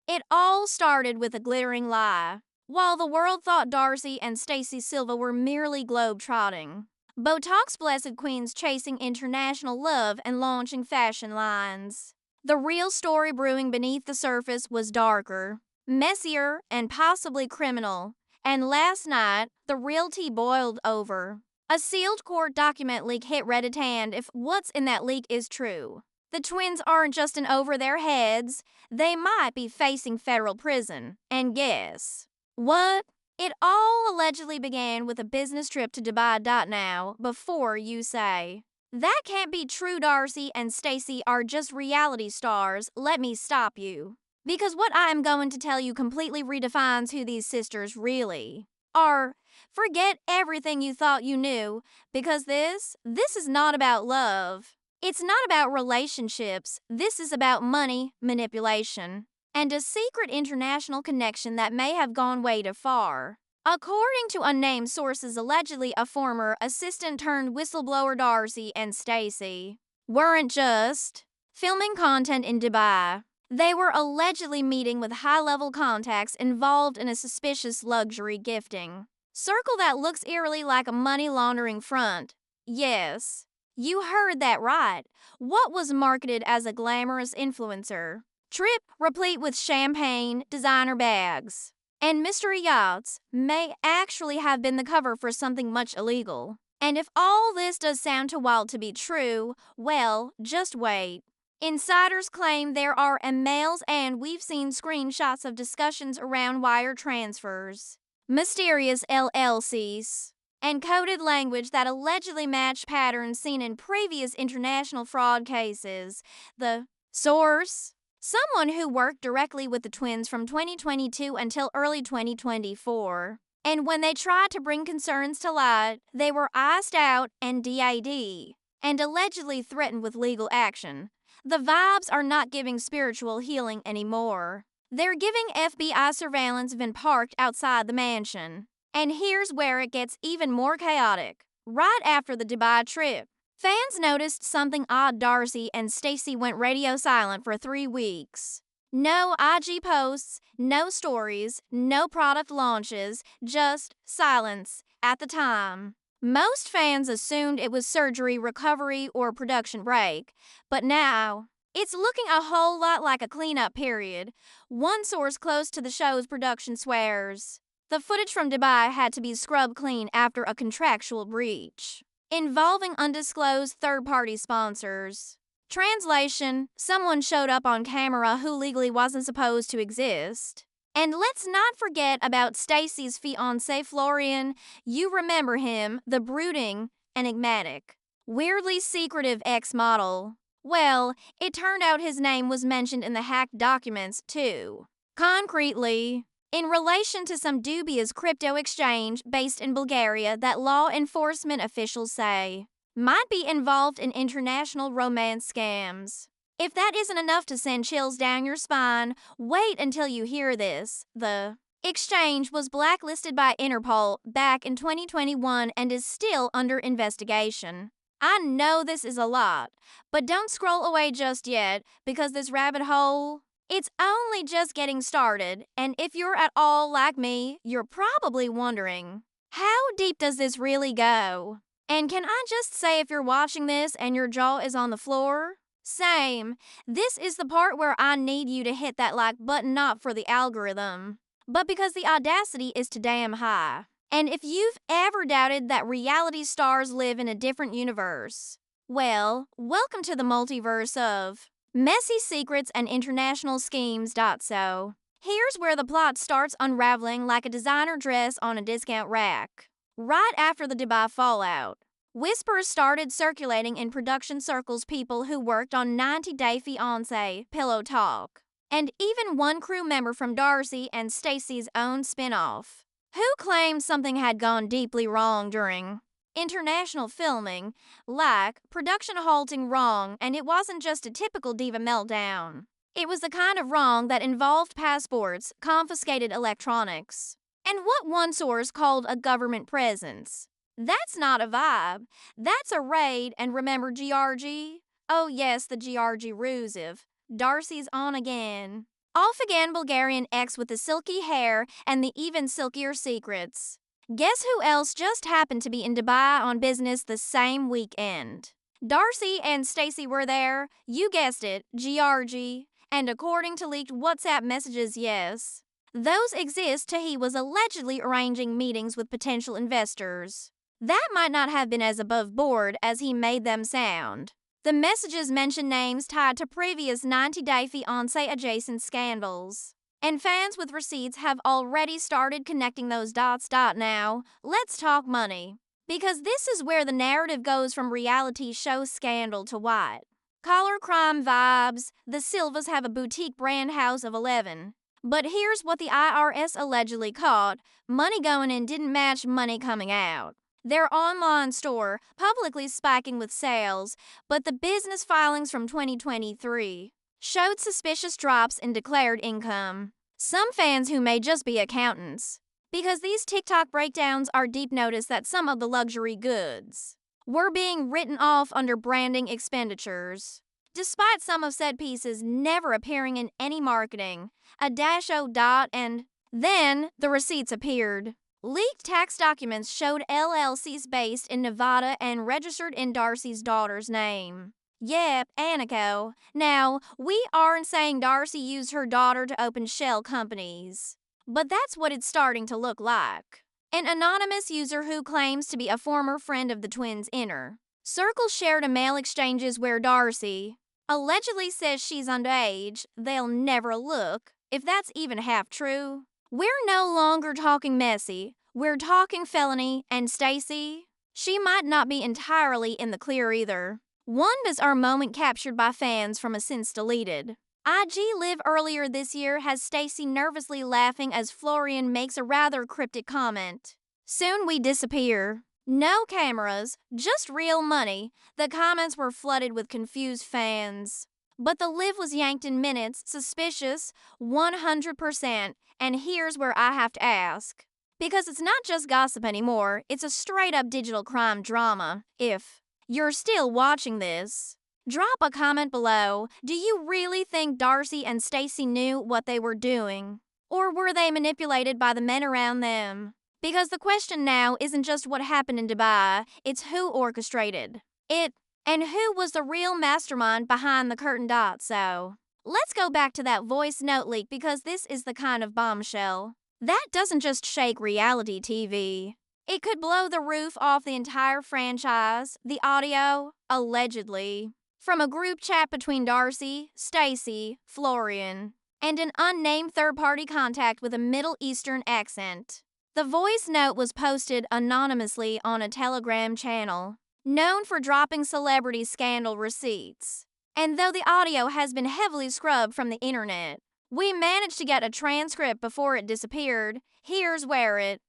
It all started with a glittering lie. While the world thought Darcey and Stacey Silva were merely globe-trotting, Botox blessed queens chasing international love and launching fashion lines. The real story brewing beneath the surface was darker, messier, and possibly criminal. And last night, the real tea boiled over. A sealed court document leak hit Reddit hand if what's in that leak is true. The twins aren't just in over their heads, they might be facing federal prison. And guess what? It all allegedly began with a business trip to Dubai. Now, before you say, that can't be true, Darcey and Stacey are just reality stars, let me stop you. Because what I am going to tell you completely redefines who these sisters really are. Forget everything you thought you knew, because this is not about love. It's not about relationships. This is about money, manipulation, and a secret international connection that may have gone way too far. According to unnamed sources, allegedly a former assistant turned whistleblower, Darcey and Stacey weren't just filming content in Dubai. They were allegedly meeting with high-level contacts involved in a suspicious luxury gifting circle that looks eerily like a money laundering front. Yes, you heard that right. What was marketed as a glamorous influencer trip replete with champagne, designer bags, and mystery yachts may actually have been the cover for something much illegal. And if all this does sound too wild to be true, well, just wait. Insiders claim there are emails, and we've seen screenshots of discussions around wire transfers, mysterious LLCs, and coded language that allegedly match patterns seen in previous international fraud cases. The source? Someone who worked directly with the twins from 2022 until early 2024. And when they tried to bring concerns to light, they were iced out and DID, and allegedly threatened with legal action. The vibes are not giving spiritual healing anymore. They're giving FBI surveillance been parked outside the mansion. And here's where it gets even more chaotic. Right after the Dubai trip, fans noticed something odd. Darcey and Stacey went radio silent for 3 weeks. No IG posts, no stories, no product launches, just silence at the time. Most fans assumed it was surgery, recovery, or production break, but now it's looking a whole lot like a cleanup period. One source close to the show's production swears the footage from Dubai had to be scrubbed clean after a contractual breach involving undisclosed third-party sponsors. Translation: someone showed up on camera who legally wasn't supposed to exist. And let's not forget about Stacey's fiancé Florian. You remember him, the brooding, enigmatic, weirdly secretive ex-model. Well, it turned out his name was mentioned in the hacked documents too. Concretely, in relation to some dubious crypto exchange based in Bulgaria that law enforcement officials say might be involved in international romance scams. If that isn't enough to send chills down your spine, wait until you hear this. The exchange was blacklisted by Interpol back in 2021 and is still under investigation. I know this is a lot, but don't scroll away just yet, because this rabbit hole, it's only just getting started. And if you're at all like me, you're probably wondering, how deep does this really go? And can I just say, if you're watching this and your jaw is on the floor, same. This is the part where I need you to hit that like button, not for the algorithm, but because the audacity is too damn high. And if you've ever doubted that reality stars live in a different universe, well, welcome to the multiverse of messy secrets and international schemes. So, here's where the plot starts unraveling like a designer dress on a discount rack. Right after the Dubai fallout, whispers started circulating in production circles. People who worked on 90 Day Fiancé, Pillow Talk, and even one crew member from Darcey and Stacey's own spin-off, who claimed something had gone deeply wrong during international filming, like production halting wrong, and it wasn't just a typical diva meltdown. It was the kind of wrong that involved passports, confiscated electronics, and what one source called a government presence. That's not a vibe. That's a raid. And remember GRG? Oh yes, the GRG ruse if Darcey's on again. Off again Bulgarian ex with the silky hair and the even silkier secrets. Guess who else just happened to be in Dubai on business the same weekend? Darcey and Stacey were there, you guessed it, Georgie. And according to leaked WhatsApp messages, yes, those exist. He was allegedly arranging meetings with potential investors. That might not have been as above board as he made them sound. The messages mention names tied to previous 90-day fiancé adjacent scandals. And fans with receipts have already started connecting those dots. Now, let's talk money. Because this is where the narrative goes from reality show scandal to what? Collar crime vibes. The Silvas have a boutique brand house of 11. But here's what the IRS allegedly caught. Money going in didn't match money coming out. Their online store publicly spiking with sales, but the business filings from 2023 showed suspicious drops in declared income. Some fans who may just be accountants, because these TikTok breakdowns are deep, notice that some of the luxury goods were being written off under branding expenditures, despite some of said pieces never appearing in any marketing. And then the receipts appeared. Leaked tax documents showed LLCs based in Nevada and registered in Darcey's daughter's name. Yep, Aniko. Now, we aren't saying Darcey used her daughter to open shell companies, but that's what it's starting to look like. An anonymous user who claims to be a former friend of the twins' inner circle shared a mail exchanges where Darcey allegedly says she's underage. They'll never look, if that's even half true. We're no longer talking messy, we're talking felony, and Stacey, she might not be entirely in the clear either. One bizarre moment captured by fans from a since deleted IG Live earlier this year has Stacey nervously laughing as Florian makes a rather cryptic comment. Soon we disappear. No cameras, just real money. The comments were flooded with confused fans. But the live was yanked in minutes, suspicious, 100%. And here's where I have to ask. Because it's not just gossip anymore, it's a straight-up digital crime drama. If you're still watching this, drop a comment below. Do you really think Darcey and Stacey knew what they were doing? Or were they manipulated by the men around them? Because the question now isn't just what happened in Dubai, it's who orchestrated it and who was the real mastermind behind the curtain. So, let's go back to that voice note leak, because this is the kind of bombshell that doesn't just shake reality TV. It could blow the roof off the entire franchise. The audio, allegedly, from a group chat between Darcey, Stacey, Florian, and an unnamed third-party contact with a Middle Eastern accent. The voice note was posted anonymously on a Telegram channel known for dropping celebrity scandal receipts. And though the audio has been heavily scrubbed from the internet, we managed to get a transcript before it disappeared. Here's where it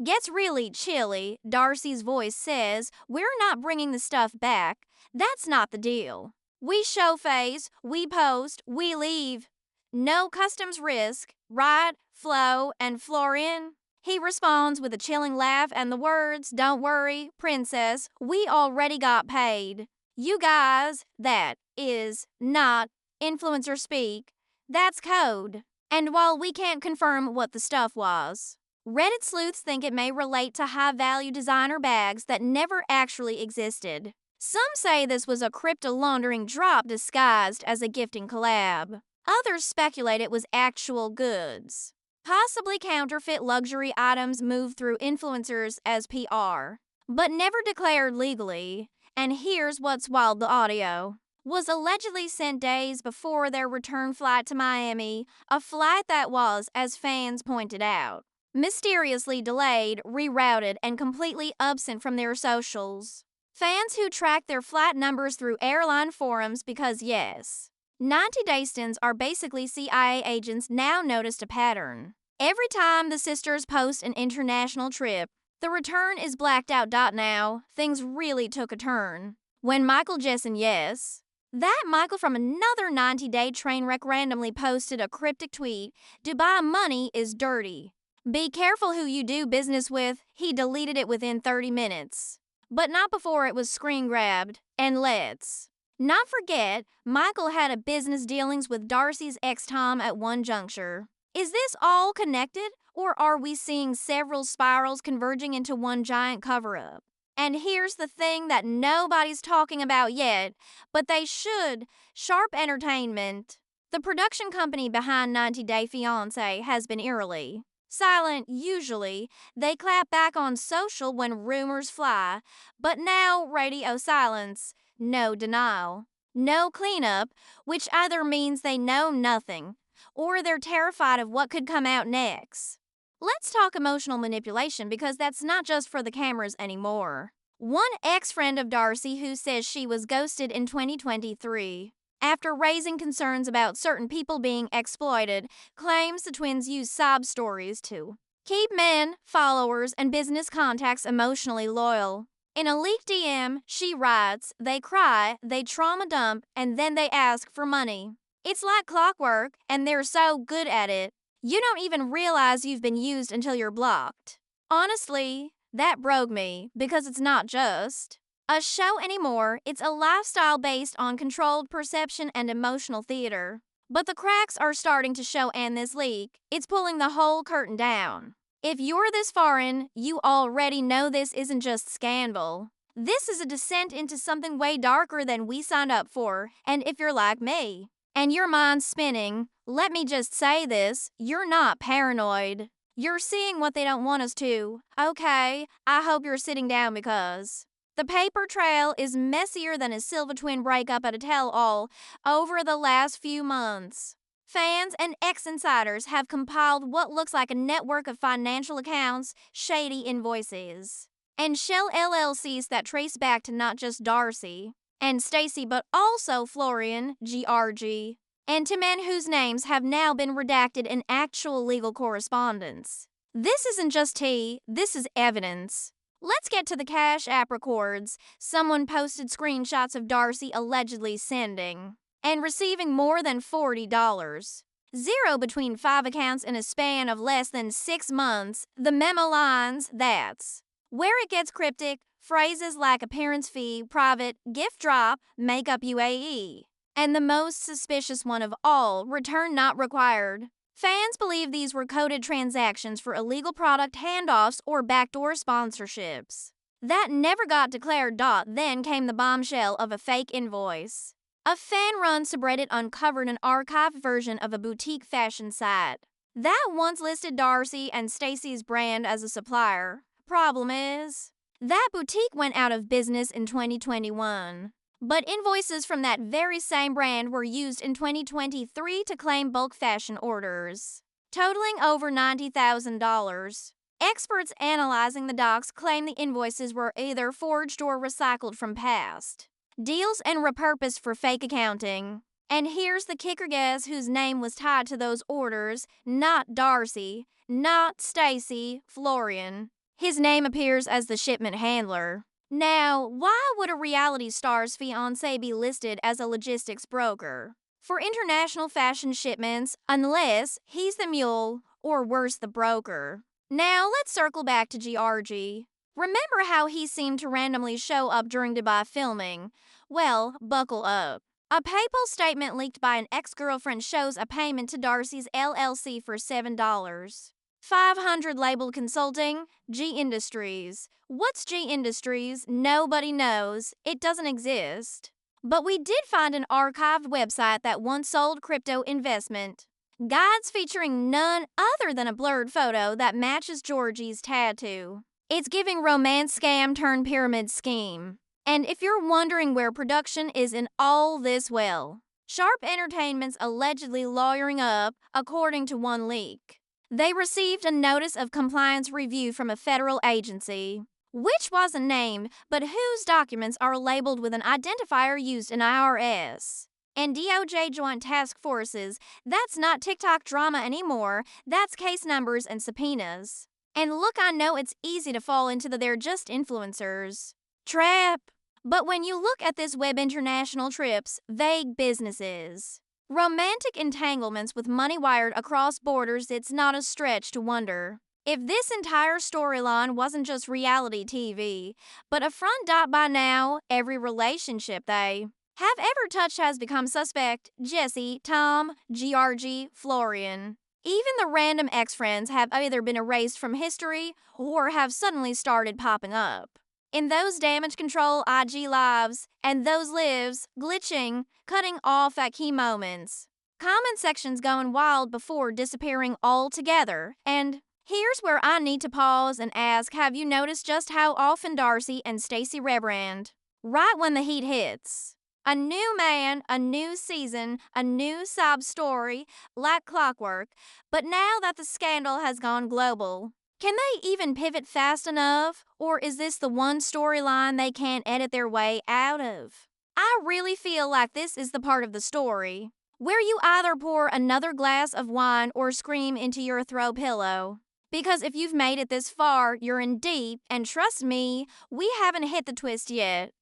gets really chilly. Darcey's voice says, "We're not bringing the stuff back. That's not the deal. We show face, we post, we leave. No customs risk, right, Flo?" And Florian, he responds with a chilling laugh and the words, "Don't worry, princess, we already got paid. You guys, that is not influencer speak. That's code." And while we can't confirm what the stuff was, Reddit sleuths think it may relate to high-value designer bags that never actually existed. Some say this was a crypto laundering drop disguised as a gifting collab. Others speculate it was actual goods, possibly counterfeit luxury items moved through influencers as PR, but never declared legally. And here's what's wild: the audio was allegedly sent days before their return flight to Miami, a flight that was, as fans pointed out, mysteriously delayed, rerouted, and completely absent from their socials. Fans who track their flight numbers through airline forums, because yes, 90-day stints are basically CIA agents, now noticed a pattern. Every time the sisters post an international trip, the return is blacked out. Now, things really took a turn when Michael Jessen, yes, that Michael from another 90-day train wreck, randomly posted a cryptic tweet: "Dubai money is dirty. Be careful who you do business with." He deleted it within 30 minutes, but not before it was screen grabbed. And let's Not forget, Michael had a business dealings with Darcey's ex Tom at one juncture. Is this all connected, or are we seeing several spirals converging into one giant cover up? And here's the thing that nobody's talking about yet, but they should: Sharp Entertainment. The production company behind 90 Day Fiancé has been eerily silent. Usually, they clap back on social when rumors fly, but now radio silence, no denial, no cleanup, which either means they know nothing or they're terrified of what could come out next. Let's talk emotional manipulation, because that's not just for the cameras anymore. One ex-friend of Darcey who says she was ghosted in 2023 after raising concerns about certain people being exploited, claims the twins use sob stories to keep men, followers, and business contacts emotionally loyal. In a leaked DM, she writes, "They cry, they trauma dump, and then they ask for money. It's like clockwork, and they're so good at it. You don't even realize you've been used until you're blocked." Honestly, that broke me, because it's not just a show anymore, it's a lifestyle based on controlled perception and emotional theater. But the cracks are starting to show, and this leak, it's pulling the whole curtain down. If you're this far in, you already know this isn't just scandal. This is a descent into something way darker than we signed up for, and if you're like me, and your mind's spinning, let me just say this: you're not paranoid. You're seeing what they don't want us to. Okay, I hope you're sitting down, because the paper trail is messier than a Silva twin breakup at a tell-all over the last few months. Fans and ex-insiders have compiled what looks like a network of financial accounts, shady invoices, and shell LLCs that trace back to not just Darcey and Stacey, but also Florian, GRG, and to men whose names have now been redacted in actual legal correspondence. This isn't just tea, this is evidence. Let's get to the Cash App records. Someone posted screenshots of Darcey allegedly sending and receiving more than $40. Zero between 5 accounts in a span of less than 6 months. The memo lines, that's where it gets cryptic. Phrases like appearance fee, private, gift drop, makeup UAE. And the most suspicious one of all, return not required. Fans believe these were coded transactions for illegal product handoffs or backdoor sponsorships. That never got declared. Then came the bombshell of a fake invoice. A fan-run subreddit uncovered an archived version of a boutique fashion site that once listed Darcey and Stacey's brand as a supplier. Problem is, that boutique went out of business in 2021. But invoices from that very same brand were used in 2023 to claim bulk fashion orders, totaling over $90,000. Experts analyzing the docs claim the invoices were either forged or recycled from past deals and repurposed for fake accounting. And here's the kicker: guess whose name was tied to those orders? Not Darcey, not Stacey, Florian. His name appears as the shipment handler. Now, why would a reality star's fiancé be listed as a logistics broker for international fashion shipments unless he's the mule, or worse, the broker? Now, let's circle back to GRG. Remember how he seemed to randomly show up during Dubai filming? Well, buckle up. A PayPal statement leaked by an ex-girlfriend shows a payment to Darcey's LLC for $7.500 labeled consulting, G Industries. What's G Industries? Nobody knows. It doesn't exist. But we did find an archived website that once sold crypto investment guides featuring none other than a blurred photo that matches Georgie's tattoo. It's giving romance scam turned pyramid scheme. And if you're wondering where production is in all this, well, Sharp Entertainment's allegedly lawyering up, according to one leak. They received a notice of compliance review from a federal agency, which wasn't named, but whose documents are labeled with an identifier used in IRS and DOJ joint task forces. That's not TikTok drama anymore. That's case numbers and subpoenas. And look, I know it's easy to fall into the "they're just influencers" trap. But when you look at this web, international trips, vague businesses, romantic entanglements with money wired across borders, it's not a stretch to wonder if this entire storyline wasn't just reality TV, but a front. By now, every relationship they Have ever touched has become suspect. Jesse, Tom, Georgie, Florian. Even the random ex-friends have either been erased from history or have suddenly started popping up. In those damage control IG lives, and those lives, glitching, cutting off at key moments. Comment sections going wild before disappearing altogether. And here's where I need to pause and ask, have you noticed just how often Darcey and Stacey rebrand? Right when the heat hits. A new man, a new season, a new sob story, like clockwork. But now that the scandal has gone global, can they even pivot fast enough? Or is this the one storyline they can't edit their way out of? I really feel like this is the part of the story where you either pour another glass of wine or scream into your throw pillow. Because if you've made it this far, you're in deep, and trust me, we haven't hit the twist yet.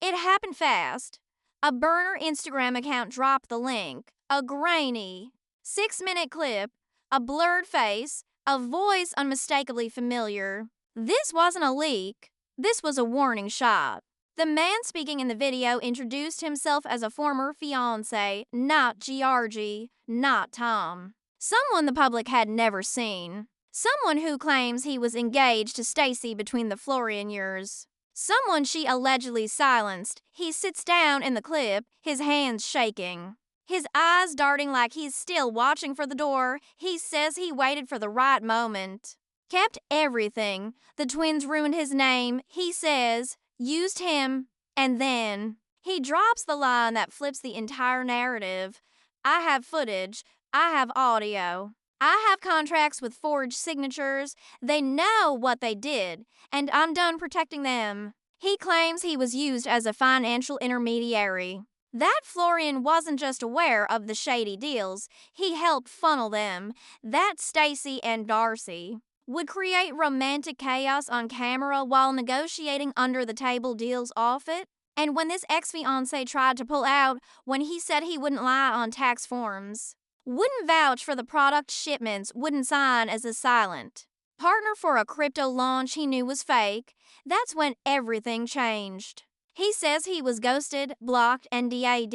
It happened fast. A burner Instagram account dropped the link. A grainy, 6-minute clip, a blurred face, a voice unmistakably familiar. This wasn't a leak. This was a warning shot. The man speaking in the video introduced himself as a former fiancé, not Georgie, not Tom. Someone the public had never seen. Someone who claims he was engaged to Stacey between the Florian years. Someone she allegedly silenced. He sits down in the clip, his hands shaking. His eyes darting like he's still watching for the door. He says he waited for the right moment. Kept everything. The twins ruined his name. He says, used him, and then he drops the line that flips the entire narrative. I have footage. I have audio. I have contracts with forged signatures. They know what they did, and I'm done protecting them. He claims he was used as a financial intermediary. That Florian wasn't just aware of the shady deals, he helped funnel them. That Stacey and Darcey would create romantic chaos on camera while negotiating under-the-table deals off it. And when this ex-fiancé tried to pull out, when he said he wouldn't lie on tax forms, wouldn't vouch for the product shipments, wouldn't sign as a silent partner for a crypto launch he knew was fake, that's when everything changed. He says he was ghosted, blocked, and DAD,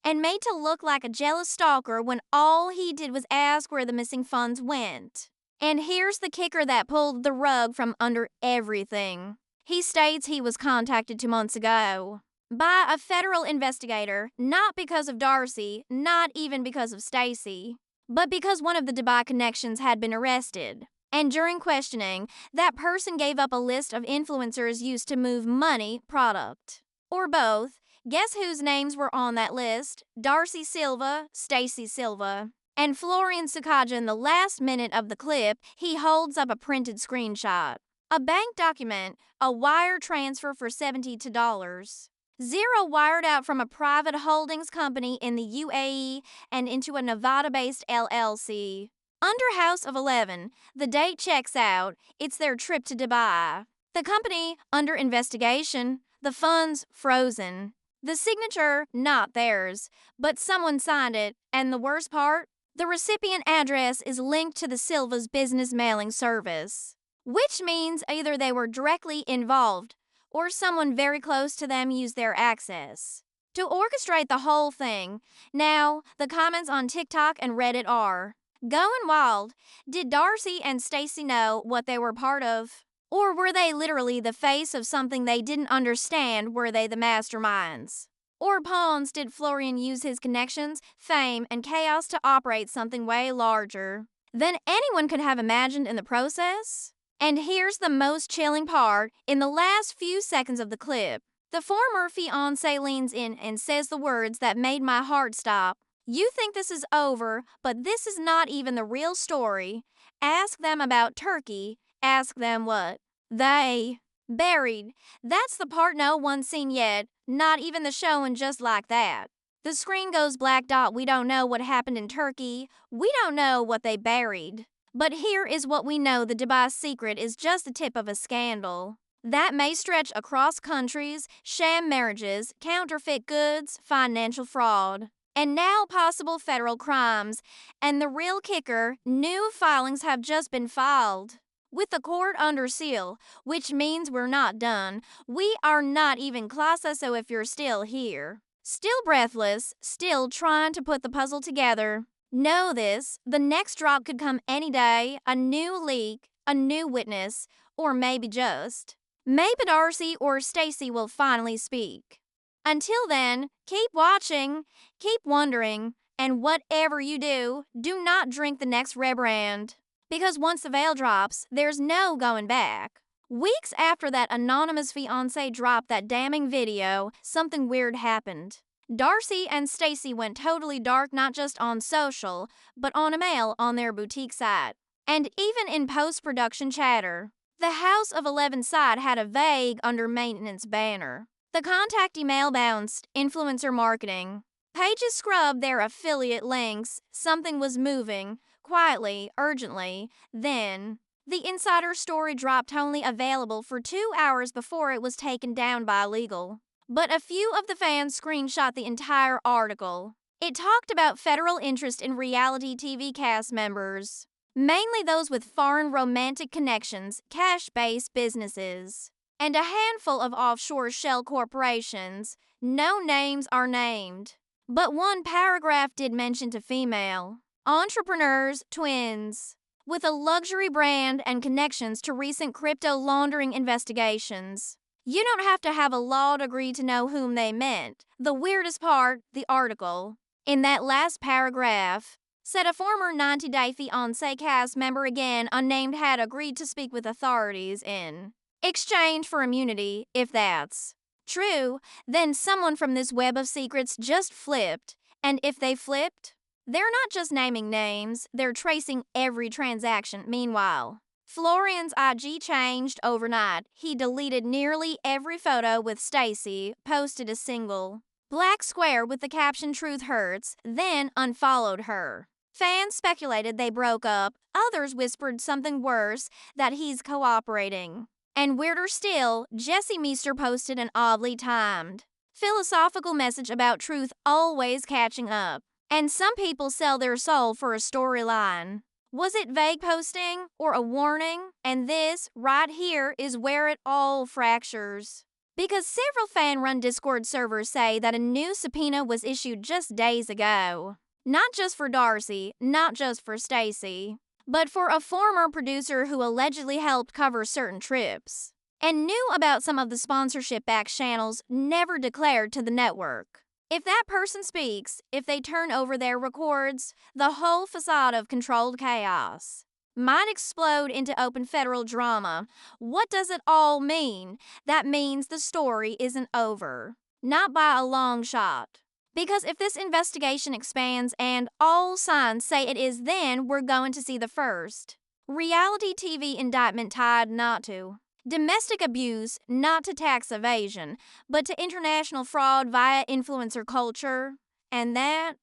and made to look like a jealous stalker when all he did was ask where the missing funds went. And here's the kicker that pulled the rug from under everything. He states he was contacted 2 months ago by a federal investigator, not because of Darcey, not even because of Stacey, but because one of the Dubai connections had been arrested. And during questioning, that person gave up a list of influencers used to move money, product, or both. Guess whose names were on that list? Darcey Silva, Stacey Silva. And Florian Sukaja, in the last minute of the clip, he holds up a printed screenshot. A bank document, a wire transfer for $72. Zero wired out from a private holdings company in the UAE and into a Nevada-based LLC. Under House of 11, the date checks out. It's their trip to Dubai. The company under investigation. The funds frozen. The signature not theirs, but someone signed it. And the worst part? The recipient address is linked to the Silva's business mailing service, which means either they were directly involved or someone very close to them used their access to orchestrate the whole thing. Now, the comments on TikTok and Reddit are going wild. Did Darcey and Stacey know what they were part of? Or were they literally the face of something they didn't understand? Were they the masterminds? Or pawns? Did Florian use his connections, fame, and chaos to operate something way larger than anyone could have imagined in the process? And here's the most chilling part. In the last few seconds of the clip, the former fiancé leans in and says the words that made my heart stop. You think this is over, but this is not even the real story. Ask them about Turkey. Ask them what they buried. That's the part no one's seen yet, not even the show, and just like that, the screen goes black dot. We don't know what happened in Turkey. We don't know what they buried. But here is what we know. The Dubai secret is just the tip of a scandal that may stretch across countries, sham marriages, counterfeit goods, financial fraud, and now possible federal crimes. And the real kicker, new filings have just been filed with the court under seal, which means we're not done. We are not even close, so if you're still here, Still breathless, still trying to put the puzzle together. Know this, the next drop could come any day, a new leak, a new witness, or maybe Darcey or Stacey will finally speak. Until then, keep watching, keep wondering, and whatever you do, do not drink the next rebrand. Because once the veil drops, there's no going back. Weeks after that anonymous fiancé dropped that damning video, something weird happened. Darcey and Stacey went totally dark not just on social, but on email on their boutique site. And even in post-production chatter. The House of 11 site had a vague under-maintenance banner. The contact email bounced, influencer marketing. Pages scrubbed their affiliate links, something was moving, quietly, urgently, then the insider story dropped only available for 2 hours before it was taken down by legal. But a few of the fans screenshot the entire article. It talked about federal interest in reality TV cast members, mainly those with foreign romantic connections, cash-based businesses, and a handful of offshore shell corporations. No names are named. But one paragraph did mention to female entrepreneurs, twins, with a luxury brand and connections to recent crypto laundering investigations. You don't have to have a law degree to know whom they meant. The weirdest part, the article, in that last paragraph, said a former 90-Day Fiancé cast member, again unnamed, had agreed to speak with authorities in exchange for immunity. If that's true, then someone from this web of secrets just flipped. And if they flipped, they're not just naming names, they're tracing every transaction. Meanwhile, Florian's IG changed overnight. He deleted nearly every photo with Stacey, posted a single black square with the caption "Truth Hurts," then unfollowed her. Fans speculated they broke up, others whispered something worse, that he's cooperating. And weirder still, Jesse Meester posted an oddly timed, philosophical message about truth always catching up. And some people sell their soul for a storyline. Was it vague posting or a warning? And this, right here, is where it all fractures. Because several fan-run Discord servers say that a new subpoena was issued just days ago. Not just for Darcey, not just for Stacey, but for a former producer who allegedly helped cover certain trips and knew about some of the sponsorship-backed channels never declared to the network. If that person speaks, if they turn over their records, the whole facade of controlled chaos might explode into open federal drama. What does it all mean? That means the story isn't over. Not by a long shot. Because if this investigation expands and all signs say it is, then we're going to see the first reality TV indictment tied not to domestic abuse, not to tax evasion, but to international fraud via influencer culture. And that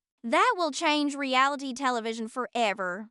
will change reality television forever.